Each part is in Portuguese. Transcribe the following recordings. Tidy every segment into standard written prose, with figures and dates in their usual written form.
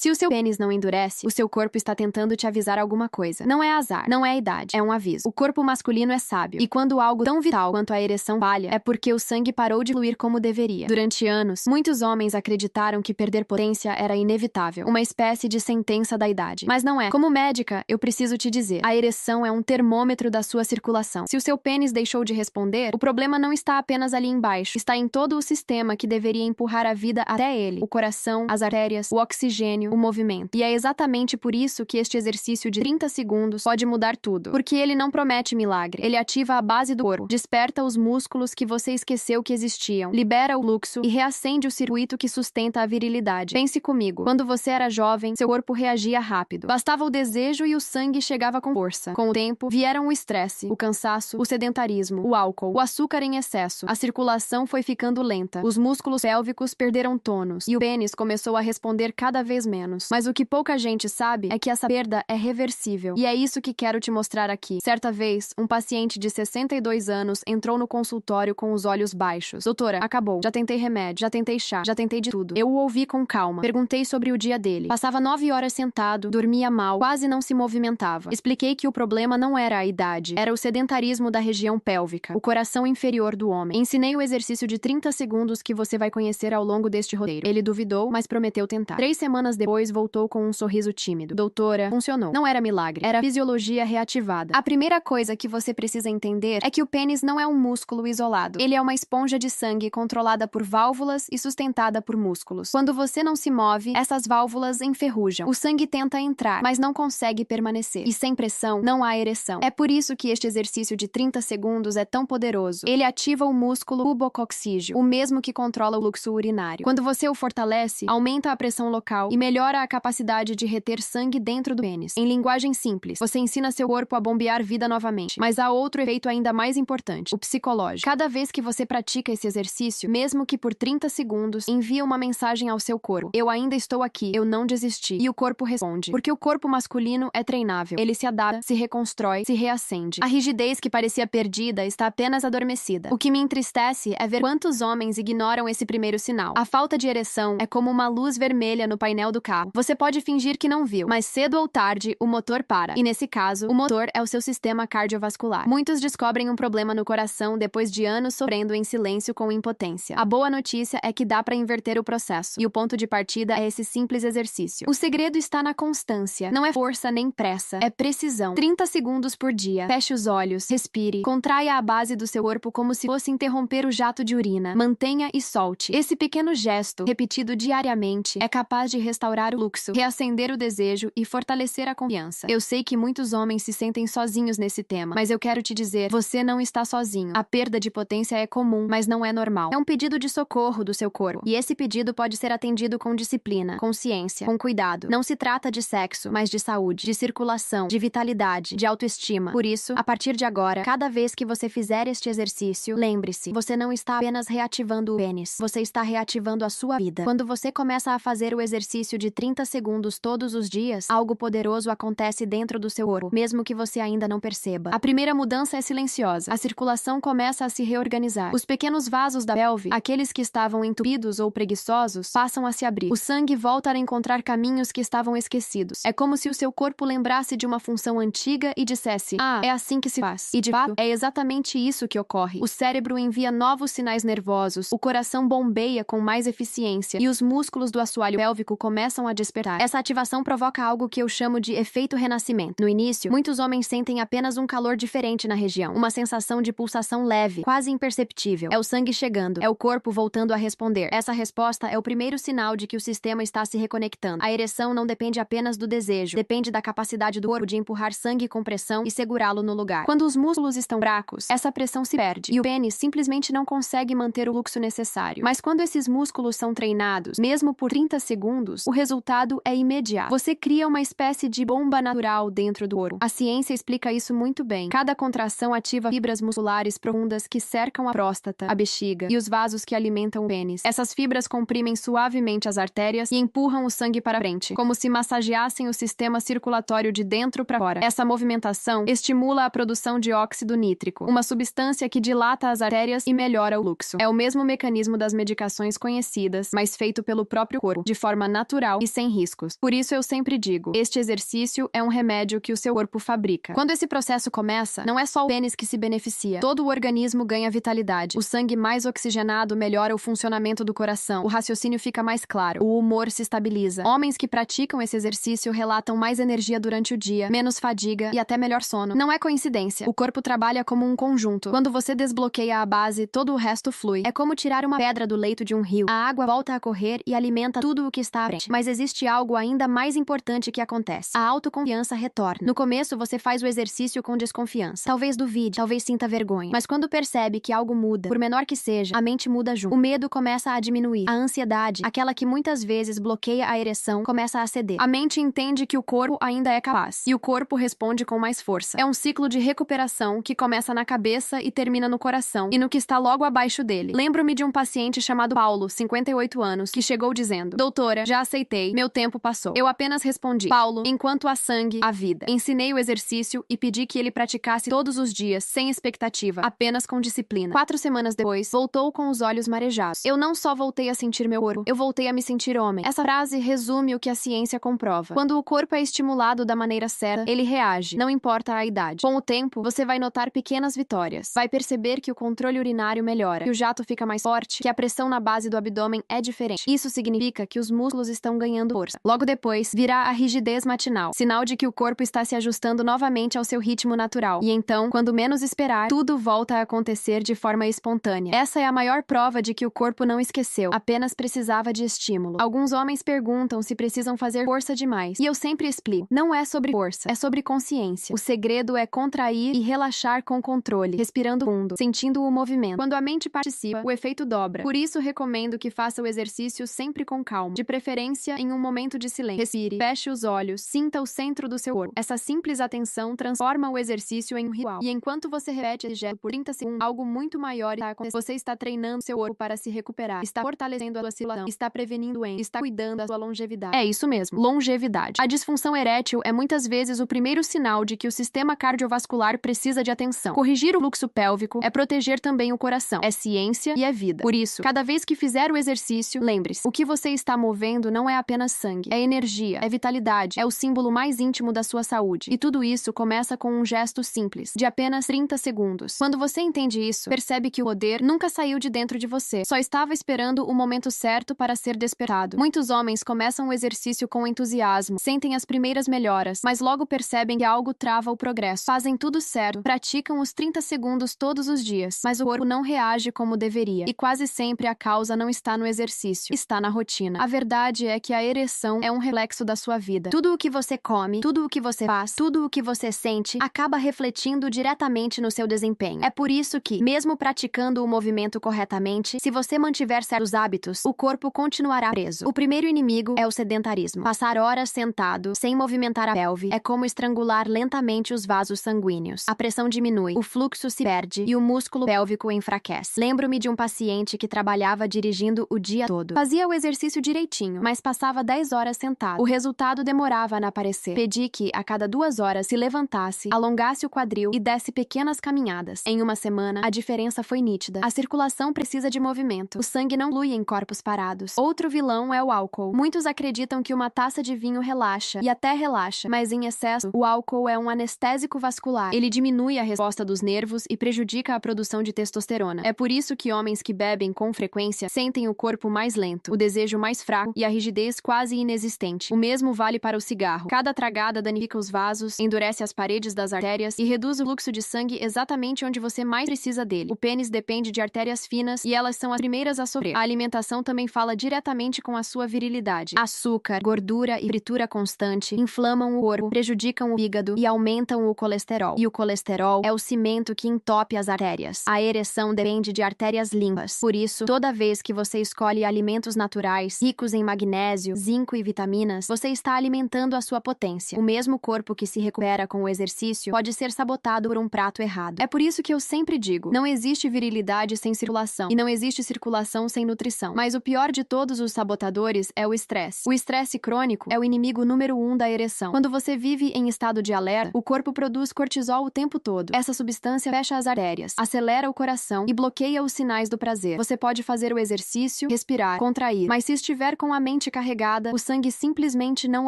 Se o seu pênis não endurece, o seu corpo está tentando te avisar alguma coisa. Não é azar, não é a idade, é um aviso. O corpo masculino é sábio, e quando algo tão vital quanto a ereção falha, é porque o sangue parou de fluir como deveria. Durante anos, muitos homens acreditaram que perder potência era inevitável, uma espécie de sentença da idade. Mas não é. Como médica, eu preciso te dizer, a ereção é um termômetro da sua circulação. Se o seu pênis deixou de responder, o problema não está apenas ali embaixo, está em todo o sistema que deveria empurrar a vida até ele. O coração, as artérias, o oxigênio, o movimento. E é exatamente por isso que este exercício de 30 segundos pode mudar tudo. Porque ele não promete milagre. Ele ativa a base do corpo, desperta os músculos que você esqueceu que existiam, libera o fluxo e reacende o circuito que sustenta a virilidade. Pense comigo. Quando você era jovem, seu corpo reagia rápido. Bastava o desejo e o sangue chegava com força. Com o tempo, vieram o estresse, o cansaço, o sedentarismo, o álcool, o açúcar em excesso. A circulação foi ficando lenta. Os músculos pélvicos perderam tônus e o pênis começou a responder cada vez menos. Mas o que pouca gente sabe é que essa perda é reversível. E é isso que quero te mostrar aqui. Certa vez, um paciente de 62 anos entrou no consultório com os olhos baixos. Doutora, acabou. Já tentei remédio, já tentei chá, já tentei de tudo. Eu o ouvi com calma. Perguntei sobre o dia dele. Passava 9 horas sentado, dormia mal, quase não se movimentava. Expliquei que o problema não era a idade, era o sedentarismo da região pélvica, o coração inferior do homem. Ensinei o exercício de 30 segundos que você vai conhecer ao longo deste roteiro. Ele duvidou, mas prometeu tentar. 3 semanas depois, voltou com um sorriso tímido. Doutora, funcionou. Não era milagre, era fisiologia reativada. A primeira coisa que você precisa entender é que o pênis não é um músculo isolado. Ele é uma esponja de sangue controlada por válvulas e sustentada por músculos. Quando você não se move, essas válvulas enferrujam. O sangue tenta entrar, mas não consegue permanecer. E sem pressão, não há ereção. É por isso que este exercício de 30 segundos é tão poderoso. Ele ativa o músculo pubococcígeo, o mesmo que controla o fluxo urinário. Quando você o fortalece, aumenta a pressão local e melhora a capacidade de reter sangue dentro do pênis. Em linguagem simples, você ensina seu corpo a bombear vida novamente. Mas há outro efeito ainda mais importante, o psicológico. Cada vez que você pratica esse exercício, mesmo que por 30 segundos, envia uma mensagem ao seu corpo. Eu ainda estou aqui, eu não desisti. E o corpo responde. Porque o corpo masculino é treinável. Ele se adapta, se reconstrói, se reacende. A rigidez que parecia perdida está apenas adormecida. O que me entristece é ver quantos homens ignoram esse primeiro sinal. A falta de ereção é como uma luz vermelha no painel do carro. Você pode fingir que não viu, mas cedo ou tarde, o motor para. E nesse caso, o motor é o seu sistema cardiovascular. Muitos descobrem um problema no coração depois de anos sofrendo em silêncio com impotência. A boa notícia é que dá para inverter o processo. E o ponto de partida é esse simples exercício. O segredo está na constância. Não é força nem pressa. É precisão. 30 segundos por dia. Feche os olhos. Respire. Contraia a base do seu corpo como se fosse interromper o jato de urina. Mantenha e solte. Esse pequeno gesto, repetido diariamente, é capaz de restaurar o fluxo, reacender o desejo e fortalecer a confiança. Eu sei que muitos homens se sentem sozinhos nesse tema, mas eu quero te dizer, você não está sozinho. A perda de potência é comum, mas não é normal. É um pedido de socorro do seu corpo. E esse pedido pode ser atendido com disciplina, consciência, com cuidado. Não se trata de sexo, mas de saúde, de circulação, de vitalidade, de autoestima. Por isso, a partir de agora, cada vez que você fizer este exercício, lembre-se, você não está apenas reativando o pênis, você está reativando a sua vida. Quando você começa a fazer o exercício de 30 segundos todos os dias, algo poderoso acontece dentro do seu corpo, mesmo que você ainda não perceba. A primeira mudança é silenciosa. A circulação começa a se reorganizar. Os pequenos vasos da pelve, aqueles que estavam entupidos ou preguiçosos, passam a se abrir. O sangue volta a encontrar caminhos que estavam esquecidos. É como se o seu corpo lembrasse de uma função antiga e dissesse: "Ah, é assim que se faz." E de fato, é exatamente isso que ocorre. O cérebro envia novos sinais nervosos, o coração bombeia com mais eficiência e os músculos do assoalho pélvico começam a despertar. Essa ativação provoca algo que eu chamo de efeito renascimento. No início, muitos homens sentem apenas um calor diferente na região, uma sensação de pulsação leve, quase imperceptível. É o sangue chegando, é o corpo voltando a responder. Essa resposta é o primeiro sinal de que o sistema está se reconectando. A ereção não depende apenas do desejo, depende da capacidade do corpo de empurrar sangue com pressão e segurá-lo no lugar. Quando os músculos estão fracos, essa pressão se perde e o pênis simplesmente não consegue manter o fluxo necessário. Mas quando esses músculos são treinados, mesmo por 30 segundos, o resultado é imediato. Você cria uma espécie de bomba natural dentro do corpo. A ciência explica isso muito bem. Cada contração ativa fibras musculares profundas que cercam a próstata, a bexiga e os vasos que alimentam o pênis. Essas fibras comprimem suavemente as artérias e empurram o sangue para frente, como se massageassem o sistema circulatório de dentro para fora. Essa movimentação estimula a produção de óxido nítrico, uma substância que dilata as artérias e melhora o fluxo. É o mesmo mecanismo das medicações conhecidas, mas feito pelo próprio corpo, de forma natural natural e sem riscos. Por isso eu sempre digo, este exercício é um remédio que o seu corpo fabrica. Quando esse processo começa, não é só o pênis que se beneficia. Todo o organismo ganha vitalidade. O sangue mais oxigenado melhora o funcionamento do coração. O raciocínio fica mais claro. O humor se estabiliza. Homens que praticam esse exercício relatam mais energia durante o dia, menos fadiga e até melhor sono. Não é coincidência. O corpo trabalha como um conjunto. Quando você desbloqueia a base, todo o resto flui. É como tirar uma pedra do leito de um rio. A água volta a correr e alimenta tudo o que está à frente. Mas existe algo ainda mais importante que acontece. A autoconfiança retorna. No começo, você faz o exercício com desconfiança. Talvez duvide, talvez sinta vergonha. Mas quando percebe que algo muda, por menor que seja, a mente muda junto. O medo começa a diminuir. A ansiedade, aquela que muitas vezes bloqueia a ereção, começa a ceder. A mente entende que o corpo ainda é capaz. E o corpo responde com mais força. É um ciclo de recuperação que começa na cabeça e termina no coração, e no que está logo abaixo dele. Lembro-me de um paciente chamado Paulo, 58 anos, que chegou dizendo: doutora, já aceitei, meu tempo passou. Eu apenas respondi: Paulo, enquanto há sangue, há vida. Ensinei o exercício e pedi que ele praticasse todos os dias, sem expectativa, apenas com disciplina. 4 semanas depois, voltou com os olhos marejados. Eu não só voltei a sentir meu corpo, eu voltei a me sentir homem. Essa frase resume o que a ciência comprova. Quando o corpo é estimulado da maneira certa, ele reage, não importa a idade. Com o tempo, você vai notar pequenas vitórias. Vai perceber que o controle urinário melhora, que o jato fica mais forte, que a pressão na base do abdômen é diferente. Isso significa que os músculos estão ganhando força. Logo depois, virá a rigidez matinal, sinal de que o corpo está se ajustando novamente ao seu ritmo natural. E então, quando menos esperar, tudo volta a acontecer de forma espontânea. Essa é a maior prova de que o corpo não esqueceu, apenas precisava de estímulo. Alguns homens perguntam se precisam fazer força demais, e eu sempre explico: não é sobre força, é sobre consciência. O segredo é contrair e relaxar com controle, respirando fundo, sentindo o movimento. Quando a mente participa, o efeito dobra. Por isso, recomendo que faça o exercício sempre com calma, de preferência em um momento de silêncio. Respire, feche os olhos, sinta o centro do seu corpo. Essa simples atenção transforma o exercício em um ritual. E enquanto você repete esse gesto por 30 segundos, algo muito maior está acontecendo. Você está treinando seu corpo para se recuperar, está fortalecendo a sua circulação, está prevenindo doenças, está cuidando da sua longevidade. É isso mesmo, longevidade. A disfunção erétil é muitas vezes o primeiro sinal de que o sistema cardiovascular precisa de atenção. Corrigir o fluxo pélvico é proteger também o coração. É ciência e é vida. Por isso, cada vez que fizer o exercício, lembre-se, o que você está movendo não é apenas sangue, é energia, é vitalidade, é o símbolo mais íntimo da sua saúde. E tudo isso começa com um gesto simples, de apenas 30 segundos. Quando você entende isso, percebe que o poder nunca saiu de dentro de você, só estava esperando o momento certo para ser despertado. Muitos homens começam o exercício com entusiasmo, sentem as primeiras melhoras, mas logo percebem que algo trava o progresso. Fazem tudo certo, praticam os 30 segundos todos os dias, mas o corpo não reage como deveria. E quase sempre a causa não está no exercício, está na rotina. A verdade é que a ereção é um reflexo da sua vida. Tudo o que você come, tudo o que você faz, tudo o que você sente, acaba refletindo diretamente no seu desempenho. É por isso que, mesmo praticando o movimento corretamente, se você mantiver certos hábitos, o corpo continuará preso. O primeiro inimigo é o sedentarismo. Passar horas sentado, sem movimentar a pelve, é como estrangular lentamente os vasos sanguíneos. A pressão diminui, o fluxo se perde e o músculo pélvico enfraquece. Lembro-me de um paciente que trabalhava dirigindo o dia todo. Fazia o exercício direitinho, mas passava 10 horas sentado. O resultado demorava a aparecer. Pedi que, a cada 2 horas, se levantasse, alongasse o quadril e desse pequenas caminhadas. Em uma semana, a diferença foi nítida. A circulação precisa de movimento. O sangue não flui em corpos parados. Outro vilão é o álcool. Muitos acreditam que uma taça de vinho relaxa, e até relaxa, mas em excesso, o álcool é um anestésico vascular. Ele diminui a resposta dos nervos e prejudica a produção de testosterona. É por isso que homens que bebem com frequência sentem o corpo mais lento, o desejo mais fraco e a rigidez quase inexistente. O mesmo vale para o cigarro. Cada tragada danifica os vasos, endurece as paredes das artérias e reduz o fluxo de sangue exatamente onde você mais precisa dele. O pênis depende de artérias finas e elas são as primeiras a sofrer. A alimentação também fala diretamente com a sua virilidade. Açúcar, gordura e fritura constante inflamam o corpo, prejudicam o fígado e aumentam o colesterol. E o colesterol é o cimento que entope as artérias. A ereção depende de artérias limpas. Por isso, toda vez que você escolhe alimentos naturais, ricos em magnésio, zinco e vitaminas, você está alimentando a sua potência. O mesmo corpo que se recupera com o exercício pode ser sabotado por um prato errado. É por isso que eu sempre digo, não existe virilidade sem circulação, e não existe circulação sem nutrição. Mas o pior de todos os sabotadores é o estresse. O estresse crônico é o inimigo número 1 da ereção. Quando você vive em estado de alerta, o corpo produz cortisol o tempo todo. Essa substância fecha as artérias, acelera o coração e bloqueia os sinais do prazer. Você pode fazer o exercício, respirar, contrair, mas se estiver com a mente sobrecarregada, o sangue simplesmente não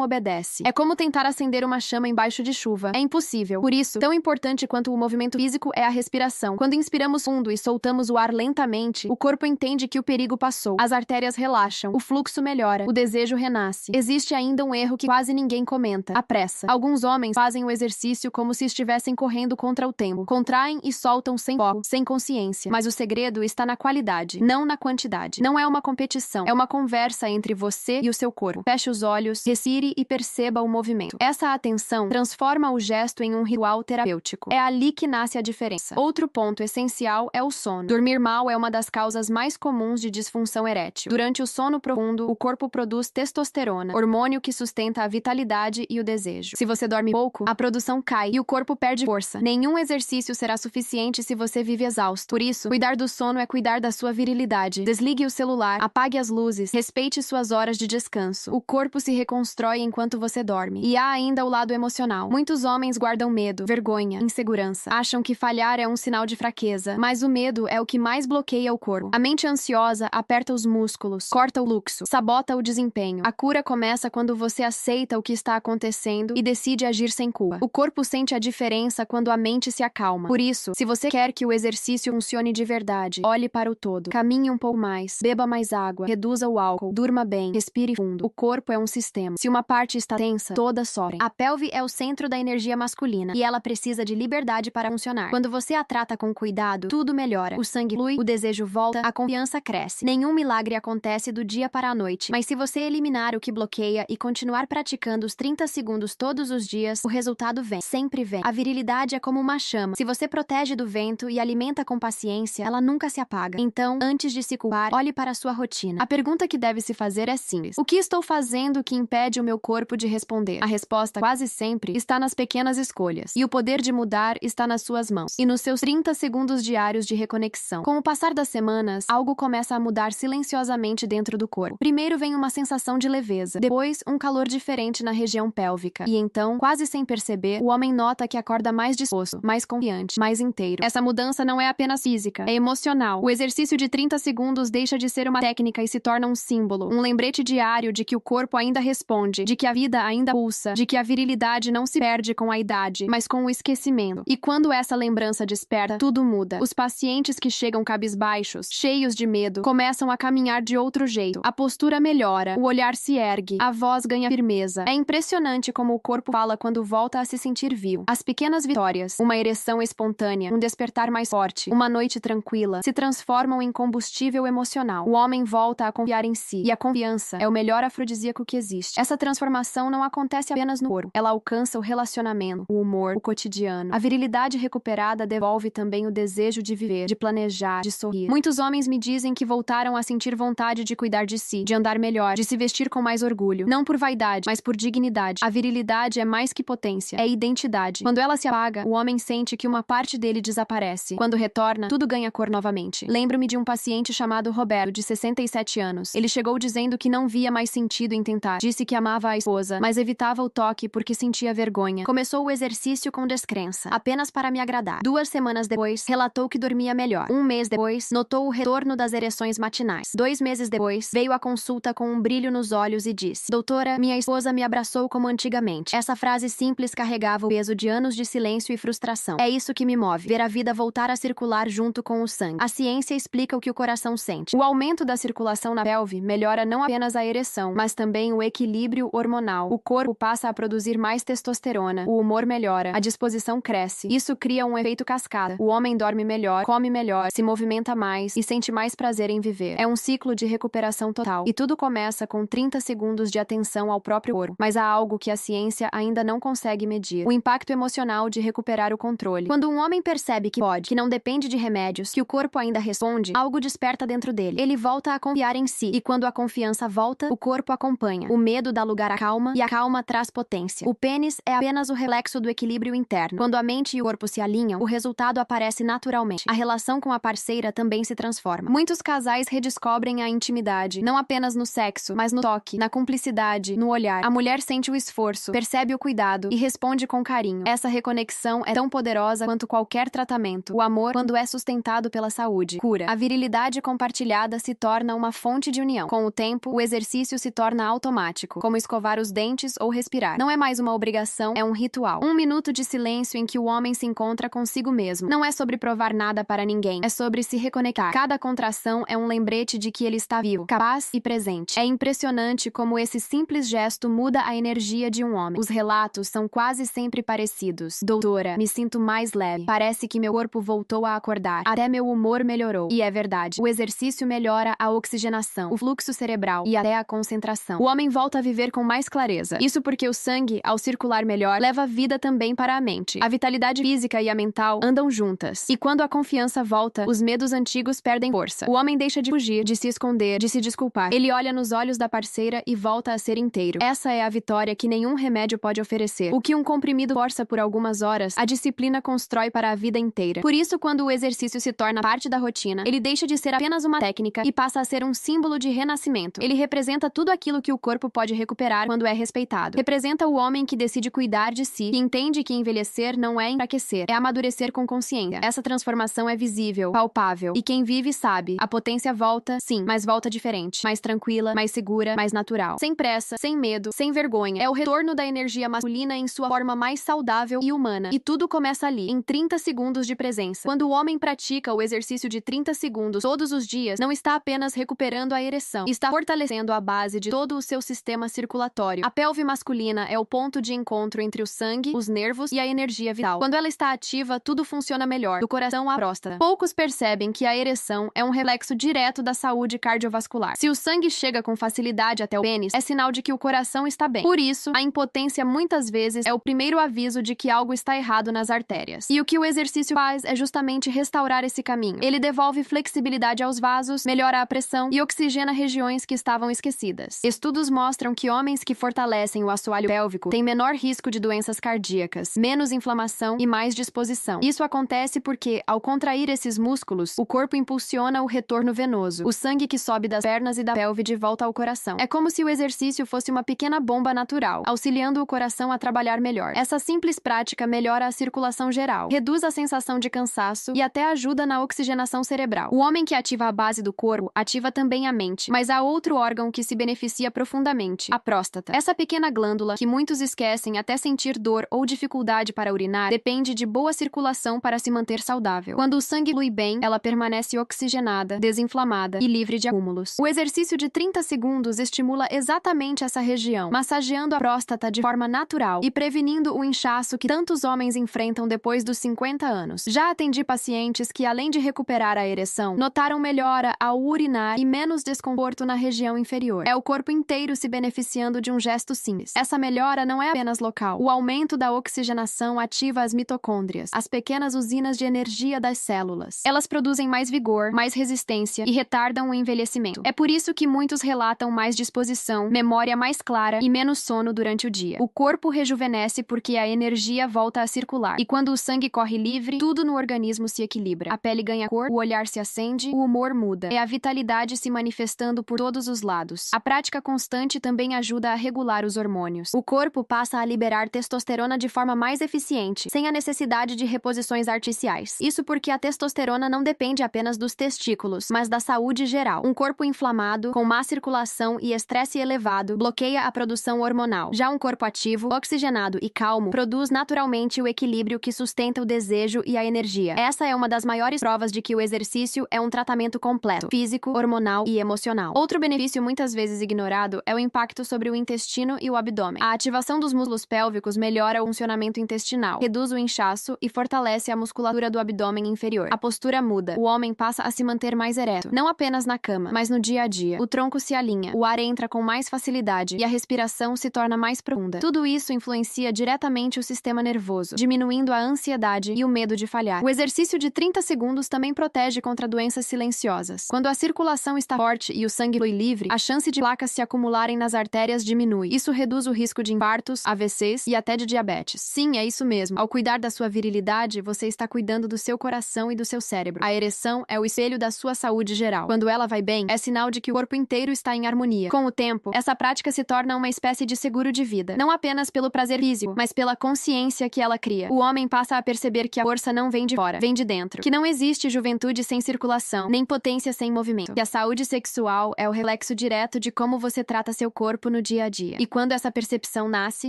obedece. É como tentar acender uma chama embaixo de chuva. É impossível. Por isso, tão importante quanto o movimento físico é a respiração. Quando inspiramos fundo e soltamos o ar lentamente, o corpo entende que o perigo passou. As artérias relaxam, o fluxo melhora, o desejo renasce. Existe ainda um erro que quase ninguém comenta: a pressa. Alguns homens fazem o exercício como se estivessem correndo contra o tempo. Contraem e soltam sem foco, sem consciência. Mas o segredo está na qualidade, não na quantidade. Não é uma competição, é uma conversa entre você e o seu corpo. Feche os olhos, respire e perceba o movimento. Essa atenção transforma o gesto em um ritual terapêutico. É ali que nasce a diferença. Outro ponto essencial é o sono. Dormir mal é uma das causas mais comuns de disfunção erétil. Durante o sono profundo, o corpo produz testosterona, hormônio que sustenta a vitalidade e o desejo. Se você dorme pouco, a produção cai e o corpo perde força. Nenhum exercício será suficiente se você vive exausto. Por isso, cuidar do sono é cuidar da sua virilidade. Desligue o celular, apague as luzes, respeite suas horas de descanso. O corpo se reconstrói enquanto você dorme. E há ainda o lado emocional. Muitos homens guardam medo, vergonha, insegurança. Acham que falhar é um sinal de fraqueza, mas o medo é o que mais bloqueia o corpo. A mente ansiosa aperta os músculos, corta o fluxo, sabota o desempenho. A cura começa quando você aceita o que está acontecendo e decide agir sem culpa. O corpo sente a diferença quando a mente se acalma. Por isso, se você quer que o exercício funcione de verdade, olhe para o todo. Caminhe um pouco mais, beba mais água, reduza o álcool, durma bem, respire fundo. O corpo é um sistema. Se uma parte está tensa, todas sofrem. A pelve é o centro da energia masculina e ela precisa de liberdade para funcionar. Quando você a trata com cuidado, tudo melhora. O sangue flui, o desejo volta, a confiança cresce. Nenhum milagre acontece do dia para a noite, mas se você eliminar o que bloqueia e continuar praticando os 30 segundos todos os dias, o resultado vem. Sempre vem. A virilidade é como uma chama. Se você protege do vento e alimenta com paciência, ela nunca se apaga. Então, antes de se culpar, olhe para a sua rotina. A pergunta que deve se fazer é simples: o que estou fazendo que impede o meu corpo de responder? A resposta, quase sempre, está nas pequenas escolhas. E o poder de mudar está nas suas mãos. E nos seus 30 segundos diários de reconexão. Com o passar das semanas, algo começa a mudar silenciosamente dentro do corpo. Primeiro vem uma sensação de leveza, depois um calor diferente na região pélvica. E então, quase sem perceber, o homem nota que acorda mais disposto, mais confiante, mais inteiro. Essa mudança não é apenas física, é emocional. O exercício de 30 segundos deixa de ser uma técnica e se torna um símbolo, um lembrete diário de que o corpo ainda responde, de que a vida ainda pulsa, de que a virilidade não se perde com a idade, mas com o esquecimento. E quando essa lembrança desperta, tudo muda. Os pacientes que chegam cabisbaixos, cheios de medo, começam a caminhar de outro jeito. A postura melhora, o olhar se ergue, a voz ganha firmeza. É impressionante como o corpo fala quando volta a se sentir vivo. As pequenas vitórias, uma ereção espontânea, um despertar mais forte, uma noite tranquila, se transformam em combustível emocional. O homem volta a confiar em si, e a confiança é o melhor afrodisíaco que existe. Essa transformação não acontece apenas no corpo, ela alcança o relacionamento, o humor, o cotidiano. A virilidade recuperada devolve também o desejo de viver, de planejar, de sorrir. Muitos homens me dizem que voltaram a sentir vontade de cuidar de si, de andar melhor, de se vestir com mais orgulho. Não por vaidade, mas por dignidade. A virilidade é mais que potência, é identidade. Quando ela se apaga, o homem sente que uma parte dele desaparece. Quando retorna, tudo ganha cor novamente. Lembro-me de um paciente chamado Roberto, de 67 anos. Ele chegou dizendo que não via mais sentido em tentar. Disse que amava a esposa, mas evitava o toque porque sentia vergonha. Começou o exercício com descrença, apenas para me agradar. 2 semanas depois, relatou que dormia melhor. 1 mês depois, notou o retorno das ereções matinais. 2 meses depois, veio à consulta com um brilho nos olhos e disse: "Doutora, minha esposa me abraçou como antigamente." Essa frase simples carregava o peso de anos de silêncio e frustração. É isso que me move, ver a vida voltar a circular junto com o sangue. A ciência explica o que o coração sente. O aumento da circulação na pelve melhora não apenas a ereção, mas também o equilíbrio hormonal. O corpo passa a produzir mais testosterona, o humor melhora, a disposição cresce. Isso cria um efeito cascata. O homem dorme melhor, come melhor, se movimenta mais e sente mais prazer em viver. É um ciclo de recuperação total. E tudo começa com 30 segundos de atenção ao próprio corpo. Mas há algo que a ciência ainda não consegue medir: o impacto emocional de recuperar o controle. Quando um homem percebe que pode, que não depende de remédios, que o corpo ainda responde, algo desperta dentro dele. Ele volta a confiar em si. E quando a confiança volta, o corpo acompanha. O medo dá lugar à calma e a calma traz potência. O pênis é apenas o reflexo do equilíbrio interno. Quando a mente e o corpo se alinham, o resultado aparece naturalmente. A relação com a parceira também se transforma. Muitos casais redescobrem a intimidade, não apenas no sexo, mas no toque, na cumplicidade, no olhar. A mulher sente o esforço, percebe o cuidado e responde com carinho. Essa reconexão é tão poderosa quanto qualquer tratamento. O amor, quando é sustentado pela saúde, cura. A virilidade compartilhada se torna uma fonte de união. Com o tempo, o exercício exercício se torna automático, como escovar os dentes ou respirar. Não é mais uma obrigação, é um ritual. 1 minuto de silêncio em que o homem se encontra consigo mesmo. Não é sobre provar nada para ninguém, é sobre se reconectar. Cada contração é um lembrete de que ele está vivo, capaz e presente. É impressionante como esse simples gesto muda a energia de um homem. Os relatos são quase sempre parecidos. Doutora, me sinto mais leve. Parece que meu corpo voltou a acordar. Até meu humor melhorou. E é verdade. O exercício melhora a oxigenação, o fluxo cerebral e até a concentração. O homem volta a viver com mais clareza. Isso porque o sangue, ao circular melhor, leva vida também para a mente. A vitalidade física e a mental andam juntas. E quando a confiança volta, os medos antigos perdem força. O homem deixa de fugir, de se esconder, de se desculpar. Ele olha nos olhos da parceira e volta a ser inteiro. Essa é a vitória que nenhum remédio pode oferecer. O que um comprimido força por algumas horas, a disciplina constrói para a vida inteira. Por isso, quando o exercício se torna parte da rotina, ele deixa de ser apenas uma técnica e passa a ser um símbolo de renascimento. Ele representa tudo aquilo que o corpo pode recuperar quando é respeitado. Representa o homem que decide cuidar de si, que entende que envelhecer não é enfraquecer, é amadurecer com consciência. Essa transformação é visível, palpável, e quem vive sabe. A potência volta, sim, mas volta diferente, mais tranquila, mais segura, mais natural. Sem pressa, sem medo, sem vergonha. É o retorno da energia masculina em sua forma mais saudável e humana. E tudo começa ali, em 30 segundos de presença. Quando o homem pratica o exercício de 30 segundos todos os dias, não está apenas recuperando a ereção, está fortalecendo a base de todo o seu sistema circulatório. A pelve masculina é o ponto de encontro entre o sangue, os nervos e a energia vital. Quando ela está ativa, tudo funciona melhor, do coração à próstata. Poucos percebem que a ereção é um reflexo direto da saúde cardiovascular. Se o sangue chega com facilidade até o pênis, é sinal de que o coração está bem. Por isso, a impotência muitas vezes é o primeiro aviso de que algo está errado nas artérias. E o que o exercício faz é justamente restaurar esse caminho. Ele devolve flexibilidade aos vasos, melhora a pressão e oxigena regiões que estavam esquecidas. Estudos mostram que homens que fortalecem o assoalho pélvico têm menor risco de doenças cardíacas, menos inflamação e mais disposição. Isso acontece porque, ao contrair esses músculos, o corpo impulsiona o retorno venoso, o sangue que sobe das pernas e da pelve de volta ao coração. É como se o exercício fosse uma pequena bomba natural, auxiliando o coração a trabalhar melhor. Essa simples prática melhora a circulação geral, reduz a sensação de cansaço e até ajuda na oxigenação cerebral. O homem que ativa a base do corpo ativa também a mente, mas há outro órgão que se beneficia profundamente: a próstata. Essa pequena glândula, que muitos esquecem até sentir dor ou dificuldade para urinar, depende de boa circulação para se manter saudável. Quando o sangue flui bem, ela permanece oxigenada, desinflamada e livre de acúmulos. O exercício de 30 segundos estimula exatamente essa região, massageando a próstata de forma natural e prevenindo o inchaço que tantos homens enfrentam depois dos 50 anos. Já atendi pacientes que, além de recuperar a ereção, notaram melhora ao urinar e menos desconforto na região inferior. É o corpo inteiro se beneficiando de um gesto simples. Essa melhora não é apenas local. O aumento da oxigenação ativa as mitocôndrias, as pequenas usinas de energia das células. Elas produzem mais vigor, mais resistência e retardam o envelhecimento. É por isso que muitos relatam mais disposição, memória mais clara e menos sono durante o dia. O corpo rejuvenesce porque a energia volta a circular. E quando o sangue corre livre, tudo no organismo se equilibra. A pele ganha cor, o olhar se acende, o humor muda. É a vitalidade se manifestando por todos os lados. A prática constante também ajuda a regular os hormônios. O corpo passa a liberar testosterona de forma mais eficiente, sem a necessidade de reposições artificiais. Isso porque a testosterona não depende apenas dos testículos, mas da saúde geral. Um corpo inflamado, com má circulação e estresse elevado, bloqueia a produção hormonal. Já um corpo ativo, oxigenado e calmo, produz naturalmente o equilíbrio que sustenta o desejo e a energia. Essa é uma das maiores provas de que o exercício é um tratamento completo, físico, hormonal e emocional. Outro benefício muitas vezes ignorado é o impacto sobre o intestino e o abdômen. A ativação dos músculos pélvicos melhora o funcionamento intestinal, reduz o inchaço e fortalece a musculatura do abdômen inferior. A postura muda. O homem passa a se manter mais ereto, não apenas na cama, mas no dia a dia. O tronco se alinha, o ar entra com mais facilidade e a respiração se torna mais profunda. Tudo isso influencia diretamente o sistema nervoso, diminuindo a ansiedade e o medo de falhar. O exercício de 30 segundos também protege contra doenças silenciosas. Quando a circulação está forte e o sangue flui livre, a chance de placas se acumularem nas artérias diminui. Isso reduz o risco de infartos, AVCs e até de diabetes. Sim, é isso mesmo. Ao cuidar da sua virilidade, você está cuidando do seu coração e do seu cérebro. A ereção é o espelho da sua saúde geral. Quando ela vai bem, é sinal de que o corpo inteiro está em harmonia. Com o tempo, essa prática se torna uma espécie de seguro de vida, não apenas pelo prazer físico, mas pela consciência que ela cria. O homem passa a perceber que a força não vem de fora, vem de dentro. Que não existe juventude sem circulação, nem potência sem movimento. Que a saúde sexual é o reflexo direto direto de como você trata seu corpo no dia a dia. E quando essa percepção nasce,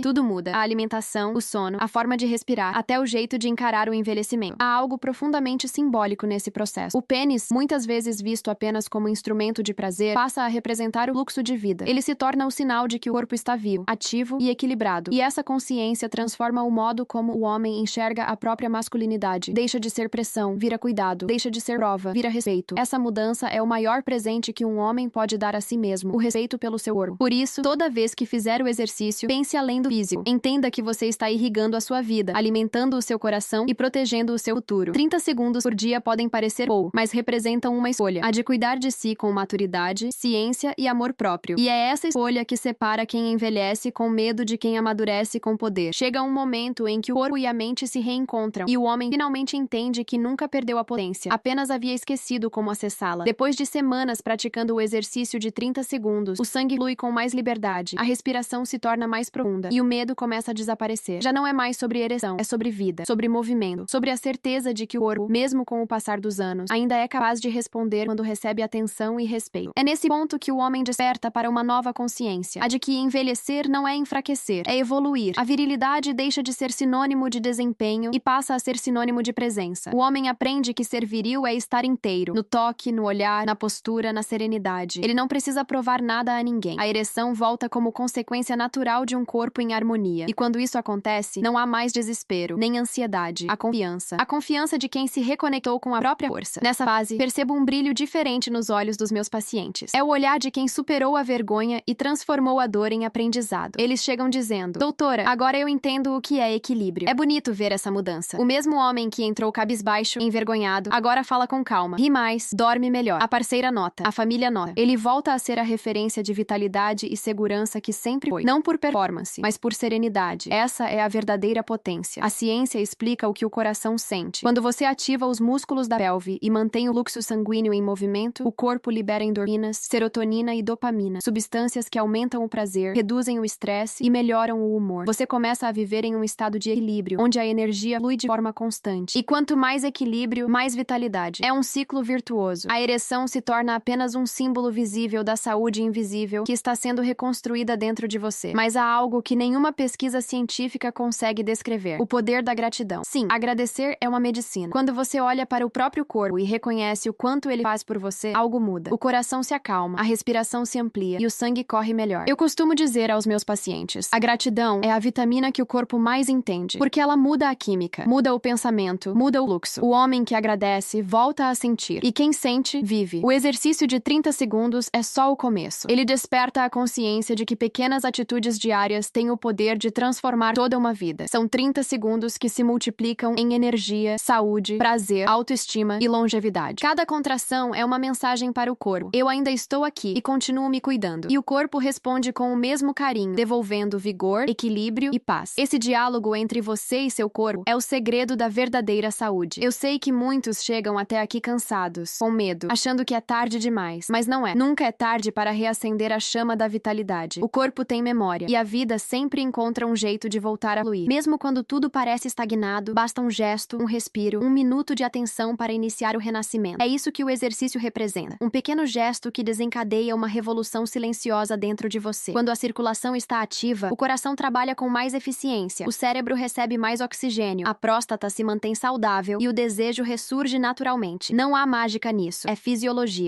tudo muda. A alimentação, o sono, a forma de respirar, até o jeito de encarar o envelhecimento. Há algo profundamente simbólico nesse processo. O pênis, muitas vezes visto apenas como instrumento de prazer, passa a representar o fluxo de vida. Ele se torna o sinal de que o corpo está vivo, ativo e equilibrado. E essa consciência transforma o modo como o homem enxerga a própria masculinidade. Deixa de ser pressão, vira cuidado. Deixa de ser prova, vira respeito. Essa mudança é o maior presente que um homem pode dar a si mesmo, o respeito pelo seu corpo. Por isso, toda vez que fizer o exercício, pense além do físico. Entenda que você está irrigando a sua vida, alimentando o seu coração e protegendo o seu futuro. 30 segundos por dia podem parecer pouco, mas representam uma escolha, a de cuidar de si com maturidade, ciência e amor próprio. E é essa escolha que separa quem envelhece com medo de quem amadurece com poder. Chega um momento em que o corpo e a mente se reencontram, e o homem finalmente entende que nunca perdeu a potência, apenas havia esquecido como acessá-la. Depois de semanas praticando o exercício de 30 segundos, o sangue flui com mais liberdade, a respiração se torna mais profunda, e o medo começa a desaparecer. Já não é mais sobre ereção, é sobre vida, sobre movimento, sobre a certeza de que o corpo, mesmo com o passar dos anos, ainda é capaz de responder quando recebe atenção e respeito. É nesse ponto que o homem desperta para uma nova consciência, a de que envelhecer não é enfraquecer, é evoluir. A virilidade deixa de ser sinônimo de desempenho e passa a ser sinônimo de presença. O homem aprende que ser viril é estar inteiro, no toque, no olhar, na postura, na serenidade. Ele não precisa provar nada a ninguém. A ereção volta como consequência natural de um corpo em harmonia. E quando isso acontece, não há mais desespero, nem ansiedade. A confiança. A confiança de quem se reconectou com a própria força. Nessa fase, percebo um brilho diferente nos olhos dos meus pacientes. É o olhar de quem superou a vergonha e transformou a dor em aprendizado. Eles chegam dizendo: doutora, agora eu entendo o que é equilíbrio. É bonito ver essa mudança. O mesmo homem que entrou cabisbaixo, envergonhado, agora fala com calma, ri mais, dorme melhor. A parceira nota, a família nota. Ele volta a ser a referência de vitalidade e segurança que sempre foi. Não por performance, mas por serenidade. Essa é a verdadeira potência. A ciência explica o que o coração sente. Quando você ativa os músculos da pelve e mantém o fluxo sanguíneo em movimento, o corpo libera endorfinas, serotonina e dopamina, substâncias que aumentam o prazer, reduzem o estresse e melhoram o humor. Você começa a viver em um estado de equilíbrio, onde a energia flui de forma constante. E quanto mais equilíbrio, mais vitalidade. É um ciclo virtuoso. A ereção se torna apenas um símbolo visível da saúde invisível que está sendo reconstruída dentro de você. Mas há algo que nenhuma pesquisa científica consegue descrever: o poder da gratidão. Sim, agradecer é uma medicina. Quando você olha para o próprio corpo e reconhece o quanto ele faz por você, algo muda. O coração se acalma, a respiração se amplia e o sangue corre melhor. Eu costumo dizer aos meus pacientes: a gratidão é a vitamina que o corpo mais entende, porque ela muda a química, muda o pensamento, muda o fluxo. O homem que agradece volta a sentir, e quem sente, vive. O exercício de 30 segundos é só o começo. Ele desperta a consciência de que pequenas atitudes diárias têm o poder de transformar toda uma vida. São 30 segundos que se multiplicam em energia, saúde, prazer, autoestima e longevidade. Cada contração é uma mensagem para o corpo: eu ainda estou aqui e continuo me cuidando. E o corpo responde com o mesmo carinho, devolvendo vigor, equilíbrio e paz. Esse diálogo entre você e seu corpo é o segredo da verdadeira saúde. Eu sei que muitos chegam até aqui cansados, com medo, achando que é tarde demais, mas não é. Nunca é tarde para reacender a chama da vitalidade. O corpo tem memória, e a vida sempre encontra um jeito de voltar a fluir. Mesmo quando tudo parece estagnado, basta um gesto, um respiro, um minuto de atenção para iniciar o renascimento. É isso que o exercício representa. Um pequeno gesto que desencadeia uma revolução silenciosa dentro de você. Quando a circulação está ativa, o coração trabalha com mais eficiência, o cérebro recebe mais oxigênio, a próstata se mantém saudável e o desejo ressurge naturalmente. Não há mágica nisso, é fisiologia.